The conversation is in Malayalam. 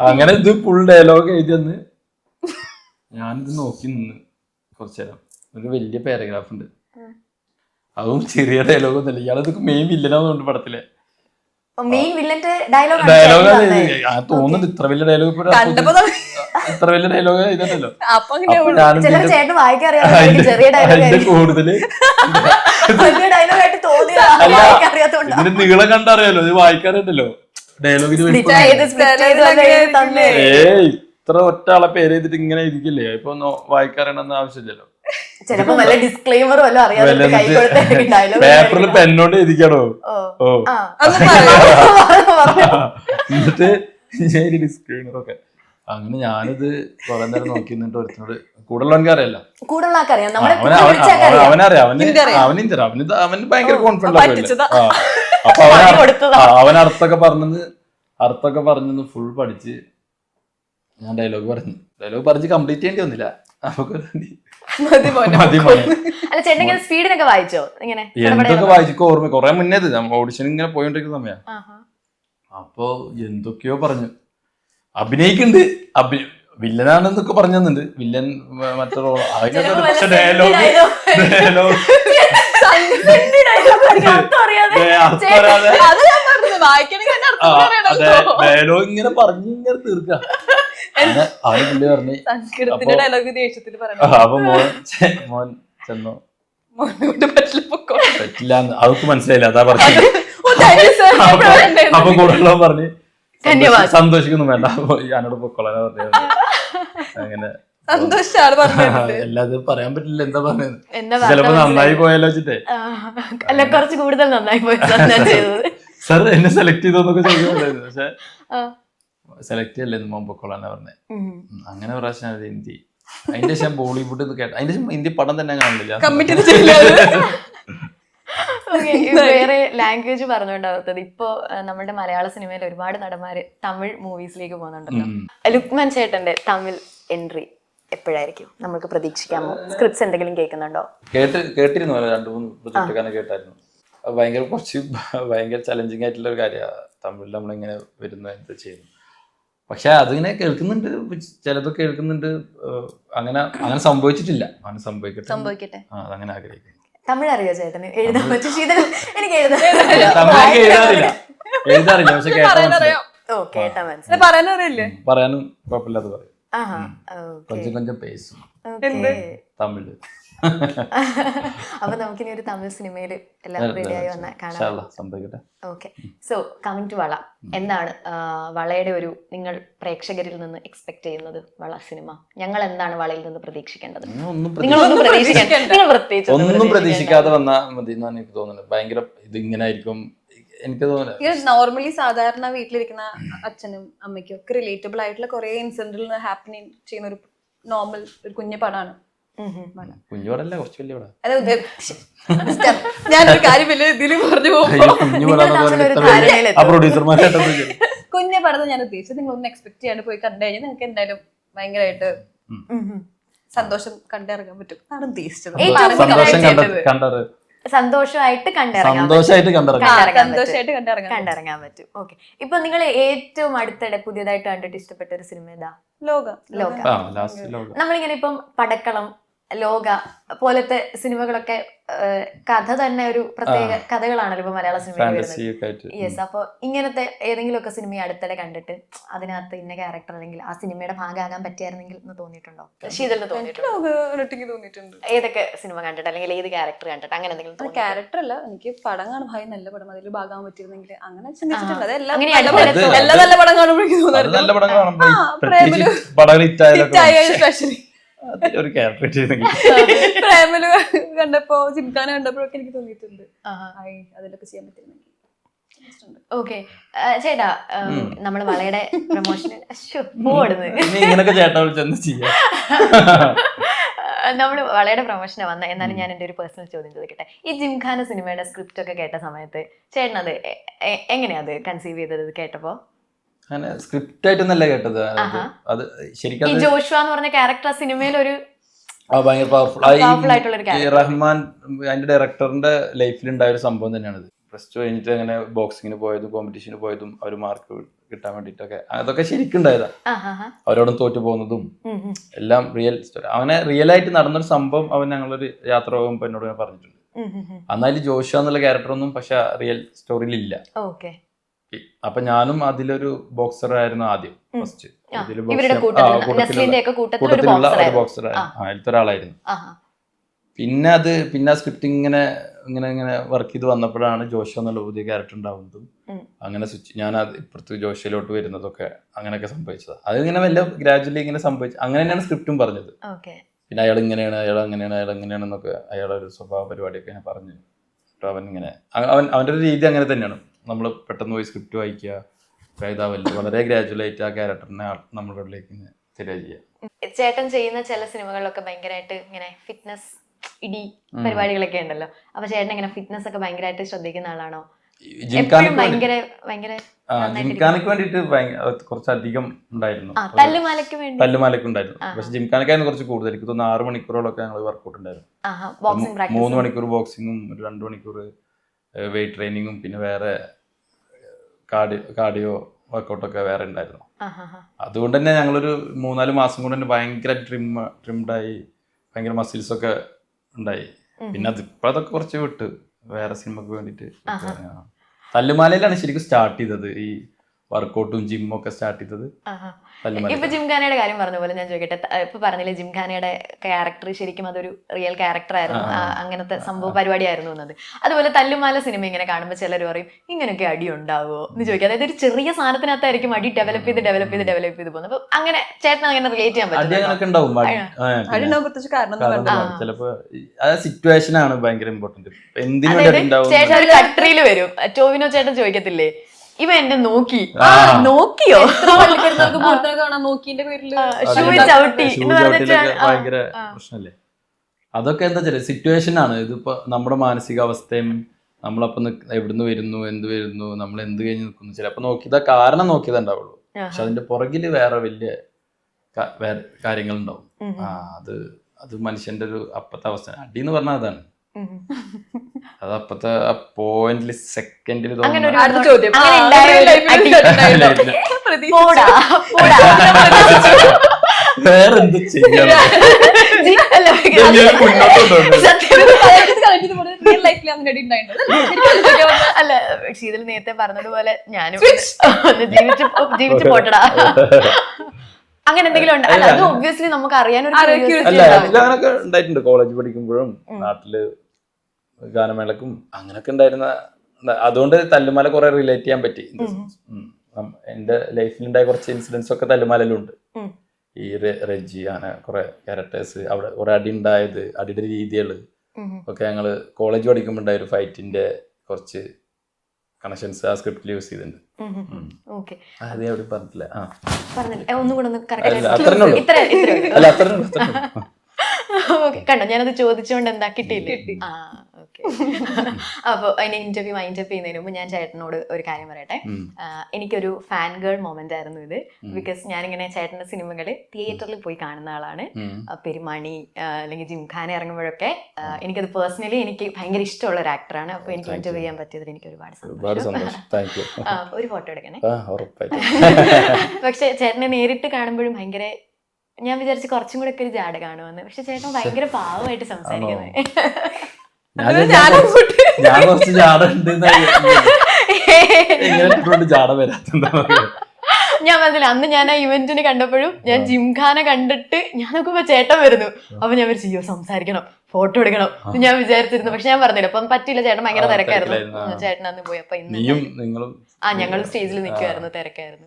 അങ്ങനെ ഇത് ഫുൾ ഡയലോഗ് എഴുതിയെന്ന് ഞാനിത് നോക്കി നിന്ന് കുറച്ചു നേരം. ഒരു വലിയ പാരഗ്രാഫ് ഉണ്ട്, അതും ചെറിയ ഡയലോഗ് ഒന്നുമില്ല. ഇയാളത് മെയിൻ വില്ലനാന്നുണ്ട് പടത്തിലെ ഡയലോഗ്. തോന്നുന്നുണ്ട് ഇത്ര വലിയ ഡയലോഗ് ഇത്ര വലിയ ഡയലോഗ് ഇതല്ലോ. അതിന്റെ കൂടുതല് ഇതിന് നീളം കണ്ടറിയാലോ, ഇത് വായിക്കാറുണ്ടല്ലോ ഡയലോഗിന്. ഇത്ര ഒറ്റ ആളെ പേര് ചെയ്തിട്ട് ഇങ്ങനെ ഇരിക്കില്ലേ, ഇപ്പൊ വായിക്കാറുണ്ടെന്ന് ആവശ്യമില്ലല്ലോ. പേപ്പറിൽ പെന്നോണ്ട് എഴുതിക്കണോ? ഓ എന്നിട്ട് ഡിസ്ക്ലെയിമറൊക്കെ. അങ്ങനെ ഞാനിത് കുറെ നേരം നോക്കി നിന്നിട്ട് ഒരുത്തിനോട് കൂടുതലുള്ളവർക്ക് അറിയാലോ, അവനറിയാം, അവന് ഭയങ്കര കോൺഫിഡൻസ്. അപ്പൊ അവൻ അർത്ഥമൊക്കെ പറഞ്ഞെന്ന് ഫുൾ പഠിച്ച് ഞാൻ ഡയലോഗ് പറഞ്ഞ് കംപ്ലീറ്റ് ചെയ്യേണ്ടി വന്നില്ല. എന്തൊക്കെ വായിച്ചോ ഓർമ്മ, കൊറേ മുന്നേ ഓഡിഷൻ ഇങ്ങനെ പോയിക്കൊണ്ടിരിക്കുന്ന സമയം. അപ്പൊ എന്തൊക്കെയോ പറഞ്ഞു, അഭിനയിക്കുന്നുണ്ട്, വില്ലനാണെന്നൊക്കെ പറഞ്ഞു തന്നുണ്ട്. വില്ലൻ മറ്റേ റോൾ, പക്ഷെ ഡയലോഗ് ഡയലോഗ് ഇങ്ങനെ പറഞ്ഞിങ്ങനെ തീർക്കാം. അവന് പുള്ളി പറഞ്ഞു അപ്പൊ മോൻ ചെന്നോ പറ്റില്ല, അവർക്ക് മനസ്സിലായില്ല, അതാ പറഞ്ഞു. അപ്പൊ കൂടുതലുള്ള പറഞ്ഞ് സന്തോഷിക്കുന്നു വേണ്ട, ഞാനോട് പൊക്കോളാൻ പറഞ്ഞു. അങ്ങനെ എല്ലാതും പറയാൻ പറ്റില്ല, എന്താ പറയുന്നത്, ചിലപ്പോ നന്നായി പോയാലോ വെച്ചിട്ടേ. അല്ല കുറച്ച് കൂടുതൽ നന്നായി പോയി സാർ എന്നെ സെലക്ട് ചെയ്തോന്നൊക്കെ ചോദിക്കുന്നുണ്ടായിരുന്നു, പക്ഷെ സെലക്ട് ചെയ്യല്ലേ മോൻ പൊക്കോളാന്നാ പറഞ്ഞത്. അങ്ങനെ പ്രാവശ്യം ഹിന്ദി, അതിന്റെ ശേഷം ബോളിവുഡ് കേട്ട, അതിന്റെ ശേഷം ഹിന്ദി പടം തന്നെ കാണില്ല. വേറെ ലാംഗ്വേജ് പറഞ്ഞുകൊണ്ടാവത്തത്. ഇപ്പൊ നമ്മുടെ മലയാള സിനിമയിൽ ഒരുപാട് നടന്മാര് തമിഴ് മൂവീസിലേക്ക് പോകുന്നുണ്ടല്ലോ. ലുക്മാൻ ചേട്ടന്റെ തമിഴ് എൻട്രി എപ്പോഴായിരിക്കും നമുക്ക് പ്രതീക്ഷിക്കാമോ? സ്ക്രിപ്റ്റ്സ് എന്തെങ്കിലും കേൾക്കുന്നുണ്ടോ? കേട്ടിരുന്നു, 2-3 പ്രൊജക്റ്റ് കേട്ടായിരുന്നു. ഭയങ്കര ചലഞ്ചിങ് ആയിട്ടുള്ള ഒരു കാര്യമാണ് തമിഴിൽ നമ്മളിങ്ങനെ വരുന്ന എന്ത് ചെയ്യുന്നു. പക്ഷെ അതിങ്ങനെ കേൾക്കുന്നുണ്ട്, ചിലതൊക്കെ കേൾക്കുന്നുണ്ട്. അങ്ങനെ സംഭവിച്ചിട്ടില്ല, അങ്ങനെ സംഭവിക്കട്ടെ. അതങ്ങനെ ആഗ്രഹിക്കുന്നു. തമിഴ് അറിയോ ചേട്ടന്? എഴുതാൻ പറ്റും? എനിക്ക് എഴുതാറില്ല, പക്ഷെ പറയാനും കുഴപ്പമില്ലാതെ പറയും. കൊഞ്ചം പേസും തമിഴ്. അപ്പൊ നമുക്കിനി ഒരു തമിഴ് സിനിമയില് എല്ലാം റെഡിയായി വന്നാൽ കാണാം. ഓക്കെ, സോ കമ്മിങ് ടു വള, എന്താണ് വളയുടെ ഒരു, നിങ്ങൾ പ്രേക്ഷകരിൽ നിന്ന് എക്സ്പെക്ട് ചെയ്യുന്നത്? വള സിനിമ ഞങ്ങൾ എന്താണ് വളയിൽ നിന്ന് പ്രതീക്ഷിക്കേണ്ടത്? ഒന്നും പ്രതീക്ഷിക്കാതെ വന്നാൽ മതി എന്നാണ് എനിക്ക് തോന്നുന്നത്. ഭയങ്കര ഇതിങ്ങനെ ആയിരിക്കും എനിക്ക് തോന്നുന്നത്. നോർമലി സാധാരണ വീട്ടിലിരിക്കുന്ന അച്ഛനും അമ്മയ്ക്കും ഒക്കെ റിലേറ്റബിൾ ആയിട്ടുള്ള കുറെ ഇൻസിഡന്റിൽ ഹാപ്പനിങ് ചെയ്യുന്ന ഒരു നോർമൽ ഒരു കുഞ്ഞു പടമാണ്. കുഞ്ഞുപടല്ല, കുറച്ച് വലിയ പടം. ഞാനൊരു കാര്യം വലിയ ഇതിലും പറഞ്ഞു കുഞ്ഞു പടം ഞാൻ ഉദ്ദേശിച്ചത്. നിങ്ങൾ ഒന്ന് എക്സ്പെക്ട് ചെയ്യാണ്ട് പോയി കണ്ടു കഴിഞ്ഞാൽ നിങ്ങൾക്ക് എന്തായാലും ഭയങ്കരമായിട്ട് സന്തോഷം കണ്ടിറങ്ങാൻ പറ്റും. അതാണ് ഉദ്ദേശിച്ചത്. സന്തോഷമായിട്ട് കണ്ടിറങ്ങാൻ പറ്റും. ഓക്കെ, ഇപ്പൊ നിങ്ങൾ ഏറ്റവും അടുത്തിടെ പുതിയതായിട്ട് കണ്ടിട്ട് ഇഷ്ടപ്പെട്ട ഒരു സിനിമ ഏതാ? ലോക. നമ്മളിങ്ങനെ ഇപ്പം പടക്കളം, ലോക പോലത്തെ സിനിമകളൊക്കെ കഥ തന്നെ ഒരു പ്രത്യേക കഥകളാണല്ലോ ഇപ്പൊ മലയാള സിനിമയിൽ വരുന്നത്. യെസ്, അപ്പൊ ഇങ്ങനത്തെ ഏതെങ്കിലും ഒക്കെ സിനിമ അടുത്തിടെ കണ്ടിട്ട് അതിനകത്ത് ഇന്ന ക്യാരക്ടർ അല്ലെങ്കിൽ ആ സിനിമയുടെ ഭാഗമാകാൻ പറ്റിയായിരുന്നെങ്കിൽ എന്ന് തോന്നിയിട്ടുണ്ടോ? ശീതളിന് തോന്നിയിട്ടുണ്ട്? ഏതൊക്കെ സിനിമ കണ്ടിട്ട് അല്ലെങ്കിൽ ഏത് ക്യാരക്ടർ കണ്ടിട്ട് അങ്ങനെ എന്തെങ്കിലും? ക്യാരക്ടർ അല്ല, എനിക്ക് പടം കാണും, ഭായി നല്ല പടം, അതിൽ ഭാഗമാകാൻ പറ്റിയിരുന്നെങ്കിൽ അങ്ങനെ ചിന്തിച്ചിട്ടുണ്ട്. എല്ലാ നല്ല പടം കാണുമ്പോഴേക്കും സ്പെഷ്യലി ഒരു ക്യാരക്ടർ പ്രേമലു കണ്ടപ്പോ, ജിംഖാന കണ്ടപ്പോഴൊക്കെ എനിക്ക് തോന്നിയിട്ടുണ്ട് അതിലൊക്കെ ചെയ്യാൻ പറ്റുന്നെങ്കിൽ. ഓക്കെ ചേട്ടാ, നമ്മള് വളയുടെ പ്രൊമോഷൻ നമ്മള് വളയുടെ പ്രൊമോഷന് വന്ന, എന്നാലും ഞാൻ എന്റെ ഒരു പേഴ്സണൽ ചോദ്യം ചോദിക്കട്ടെ. ഈ ജിംഖാന സിനിമയുടെ സ്ക്രിപ്റ്റ് ഒക്കെ കേട്ട സമയത്ത് ചേട്ടനത് എങ്ങനെയാ അത് കൺസീവ് ചെയ്തത്? കേട്ടപ്പോ അങ്ങനെ സ്ക്രിപ്റ്റ് ആയിട്ടൊന്നല്ല കേട്ടത്, അത് ശരിക്കും ഈ ജോഷുവ എന്ന് പറഞ്ഞ ക്യാരക്ടർ ആ സിനിമയിൽ ഒരു ഭയങ്കര പവർഫുൾ റഹ്മാൻ അതിന്റെ ഡയറക്ടറിന്റെ ലൈഫിൽ ഉണ്ടായ ഒരു സംഭവം തന്നെയാണത്. പ്ലസ് ടു കഴിഞ്ഞിട്ട് അങ്ങനെ ബോക്സിങ്ങിന് പോയതും കോമ്പറ്റീഷന് പോയതും അവർ മാർക്ക് കിട്ടാൻ വേണ്ടിയിട്ടൊക്കെ അതൊക്കെ ശരിക്കും ഉണ്ടായതാ. അവരോടും തോറ്റു പോകുന്നതും എല്ലാം റിയൽ സ്റ്റോറി. അവനെ റിയൽ ആയിട്ട് നടന്നൊരു സംഭവം അവൻ ഞങ്ങളൊരു യാത്ര പോകുമ്പോൾ എന്നോട് പറഞ്ഞിട്ടുണ്ട്. എന്നാലും ജോഷുവ എന്നുള്ള ക്യാരക്ടറൊന്നും പക്ഷെ റിയൽ സ്റ്റോറിയിൽ ഇല്ല. അപ്പൊ ഞാനും അതിലൊരു ബോക്സർ ആയിരുന്നു ആദ്യം ഫസ്റ്റ്. കൂട്ടത്തിലുള്ള ഒരു ബോക്സർ അതിലത്തെ ഒരാളായിരുന്നു. പിന്നെ ആ സ്ക്രിപ്റ്റ് ഇങ്ങനെ വർക്ക് ചെയ്ത് വന്നപ്പോഴാണ് ജോഷോ എന്നുള്ള പുതിയ ക്യാരക്ടർ ഉണ്ടാവുന്നതും അങ്ങനെ ഞാൻ ഇപ്പുറത്ത് ജോഷയിലോട്ട് വരുന്നതൊക്കെ അങ്ങനെയൊക്കെ സംഭവിച്ചത്. അതിങ്ങനെ വല്ല ഗ്രാജുവലി ഇങ്ങനെ സംഭവിച്ചു. അങ്ങനെ തന്നെയാണ് സ്ക്രിപ്റ്റും പറഞ്ഞത്. പിന്നെ അയാൾ ഇങ്ങനെയാണ്, അയാൾ അങ്ങനെയാണെന്നൊക്കെ അയാളുടെ ഒരു സ്വഭാവ പരിപാടിയൊക്കെ ഞാൻ പറഞ്ഞു. അവൻ ഇങ്ങനെ അവൻ്റെ ഒരു രീതി അങ്ങനെ തന്നെയാണ്. നമ്മൾ പെട്ടെന്ന് പോയി സ്ക്രിപ്റ്റ് വായിക്കുക, ഇതാവല്ല, വളരെ ഗ്രാജുവലായിട്ട് ആ ക്യാരക്ടറിനെ നമ്മളിലേക്ക് തരിക ചെയ്യുക. ചേട്ടൻ ചെയ്യുന്ന ചില സിനിമകളിലൊക്കെ ഭയങ്കരമായിട്ട് ഇങ്ങനെ ഫിറ്റ്നസ് ഇടി പരിപാടികളൊക്കെ ഉണ്ടല്ലോ. അപ്പൊ ചേട്ടൻ ഇങ്ങനെ ഫിറ്റ്നസ് ഒക്കെ ഭയങ്കരമായിട്ട് ശ്രദ്ധിക്കുന്ന ആളാണോ? ജിംഖാനക്ക് വേണ്ടിട്ട് കുറച്ചധികം ഉണ്ടായിരുന്നു, തല്ലുമാലക്ക് ഉണ്ടായിരുന്നു. പക്ഷെ ജിംഖാനക്കായിരുന്നു കുറച്ച് കൂടുതൽ. എനിക്ക് തോന്നുന്നു 6 മണിക്കൂറോളൊക്കെ ഞങ്ങൾ വർക്കൗട്ട് ഉണ്ടായിരുന്നു. 3 മണിക്കൂർ ബോക്സിങ്ങും 2 മണിക്കൂർ വെയിറ്റ് ട്രെയിനിങ്ങും പിന്നെ വേറെ കാർഡിയോ വർക്കൗട്ടൊക്കെ വേറെ ഉണ്ടായിരുന്നു. അതുകൊണ്ട് തന്നെ ഞങ്ങളൊരു 3-4 മാസം കൊണ്ട് തന്നെ ഭയങ്കര ട്രിംഡായി, ഭയങ്കര മസിൽസ് ഒക്കെ ഉണ്ടായി. പിന്നെ അതൊക്കെ കുറച്ച് വിട്ട് വേറെ സിനിമക്ക് വേണ്ടിട്ട്. തല്ലുമാലയിലാണ് ശരിക്കും സ്റ്റാർട്ട് ചെയ്തത് ഈ വർക്കൗട്ടും ജിമ്മും ഒക്കെ സ്റ്റാർട്ട് ചെയ്തത്. ഇപ്പൊ ജിംഖാനയുടെ കാര്യം പറഞ്ഞ പോലെ ഞാൻ ചോദിക്കട്ടെ, ഇപ്പൊ പറഞ്ഞില്ലേ ജിംഖാനയുടെ ക്യാരക്ടർ ശരിക്കും അതൊരു റിയൽ ക്യാരക്ടർ ആയിരുന്നു, അങ്ങനത്തെ സംഭവ പരിപാടിയായിരുന്നു എന്നത്. അതുപോലെ തല്ലുമാല സിനിമ ഇങ്ങനെ കാണുമ്പോൾ ചിലർ പറയും ഇങ്ങനെയൊക്കെ അടി ഉണ്ടാവോ എന്ന് ചോദിക്കുക. അതായത് ഒരു ചെറിയ സാധനത്തിനകത്തായിരിക്കും അടി ഡെവലപ്പ് ചെയ്ത് പോകുന്നത്. അപ്പൊ അങ്ങനെ ചേട്ടൻ അങ്ങനെ റിലേറ്റ് ചെയ്യാൻ പറ്റും. ചിലപ്പോ സിറ്റുവേഷൻ ആണ് ഭയങ്കര ഇമ്പോർട്ടന്റ്. ചേട്ടൻ ഒരു കട്രിയിൽ വരും, ടോവിനോ ചേട്ടൻ ചോദിക്കത്തില്ലേ ഇവ എന്നെ നോക്കിയോ ഭയങ്കര പ്രശ്നല്ലേ. അതൊക്കെ എന്താ വെച്ചാൽ സിറ്റുവേഷൻ ആണ്. ഇതിപ്പോ നമ്മുടെ മാനസികാവസ്ഥയും നമ്മളപ്പോ എവിടുന്ന് വരുന്നു, എന്ത് വരുന്നു, നമ്മൾ എന്ത് കഴിഞ്ഞ് നിൽക്കുന്നു, ചിലപ്പോ നോക്കിയതാ കാരണം നോക്കിയതാ ഉണ്ടാവുള്ളൂ. പക്ഷെ അതിന്റെ പുറകില് വേറെ വലിയ കാര്യങ്ങൾ ഉണ്ടാവും. അത് മനുഷ്യന്റെ ഒരു അപ്പത്തെ അവസ്ഥ. അടി എന്ന് പറഞ്ഞാൽ അതാണ്. അത് അപ്പത്തെ പോയിന്റില് സെക്കൻഡില് വേറെന്ത് ചെയ്യാൻ. അല്ല ശീതൽ നേരത്തെ പറഞ്ഞതുപോലെ ഞാനും ജീവിച്ചു പോട്ടടാ അങ്ങനെ എന്തെങ്കിലും ഉണ്ട്. അല്ല അത് ഒബ്വിയസ്ലി നമുക്ക് അറിയാനൊരു അങ്ങനൊക്കെ ഉണ്ടായിട്ടുണ്ട്. കോളേജ് പഠിക്കുമ്പോഴും നാട്ടില് ഗാനമേളക്കും അങ്ങനൊക്കെ ഉണ്ടായിരുന്ന. അതുകൊണ്ട് തല്ലുമാല കുറെ റിലേറ്റ് ചെയ്യാൻ പറ്റി. എന്റെ ലൈഫിലുണ്ടായ കുറച്ച് ഇൻസിഡൻസ് ഒക്കെ തല്ലുമാലയിലുണ്ട്. ഈ റെജി അങ്ങനെ കുറെ ക്യാരക്ടേഴ്സ്, അവിടെ കുറെ അടി ഉണ്ടായത്, അടിയുടെ രീതികള് ഒക്കെ ഞങ്ങള് കോളേജ് പഠിക്കുമ്പോൾ ഉണ്ടായ ഒരു ഫൈറ്റിന്റെ കുറച്ച് കണക്ഷൻസ് ആ സ്ക്രിപ്റ്റിൽ യൂസ് ചെയ്തിട്ടുണ്ട്. അത് എവിടെ പറഞ്ഞില്ല. കണ്ടോ ഞാനത് ചോദിച്ചുകൊണ്ട് എന്താ കിട്ടിയില്ലേ. അപ്പോൾ അതിനെ ഇന്റർവ്യൂ മൈൻഡപ്പ് ചെയ്യുന്നതിന് മുമ്പ് ഞാൻ ചേട്ടനോട് ഒരു കാര്യം പറയട്ടെ. എനിക്കൊരു ഫാൻ ഗേൾ മൊമെന്റ് ആയിരുന്നു ഇത്. ബിക്കോസ് ഞാനിങ്ങനെ ചേട്ടന്റെ സിനിമകള് തിയേറ്ററിൽ പോയി കാണുന്ന ആളാണ്. പെരുമാണി അല്ലെങ്കിൽ ജിംഖാന ഇറങ്ങുമ്പോഴൊക്കെ എനിക്കത് പേഴ്സണലി എനിക്ക് ഭയങ്കര ഇഷ്ടമുള്ള ഒരു ആക്ടറാണ്. അപ്പൊ എനിക്ക് ഇന്റർവ്യൂ ചെയ്യാൻ പറ്റിയതിൽ എനിക്ക് ഒരുപാട് സന്തോഷം. ഒരു ഫോട്ടോ എടുക്കണേ. പക്ഷെ ചേട്ടനെ നേരിട്ട് കാണുമ്പോഴും ഭയങ്കര, ഞാൻ വിചാരിച്ചു കുറച്ചും കൂടെ ഒക്കെ ഒരു ജാട കാണുമെന്ന്. പക്ഷെ ചേട്ടൻ ഭയങ്കര പാവമായിട്ട് സംസാരിക്കുന്നത്. ഞാൻ കുറച്ച് ജാട ജാട വരാത്ത. ഞാൻ പറഞ്ഞില്ല അന്ന് ഞാൻ ആ ഇവന്റിന് കണ്ടപ്പോഴും ഞാൻ ജിംഖാന കണ്ടിട്ട് ഞാൻ നോക്കുമ്പോ ചേട്ടൻ വരുന്നു. അപ്പൊ ഞാൻ വിചാരിച്ചു സംസാരിക്കണം, ഫോട്ടോ എടുക്കണം ഞാൻ വിചാരിച്ചിരുന്നു. പക്ഷെ ഞാൻ പറഞ്ഞില്ല അപ്പം പറ്റില്ല, ചേട്ടൻ ഭയങ്കര തിരക്കായിരുന്നു. ചേട്ടൻ അന്ന് പോയി. അപ്പൊ ഇന്ന് ഞങ്ങൾ സ്റ്റേജിൽ നിൽക്കുമായിരുന്നു, തിരക്കായിരുന്നു.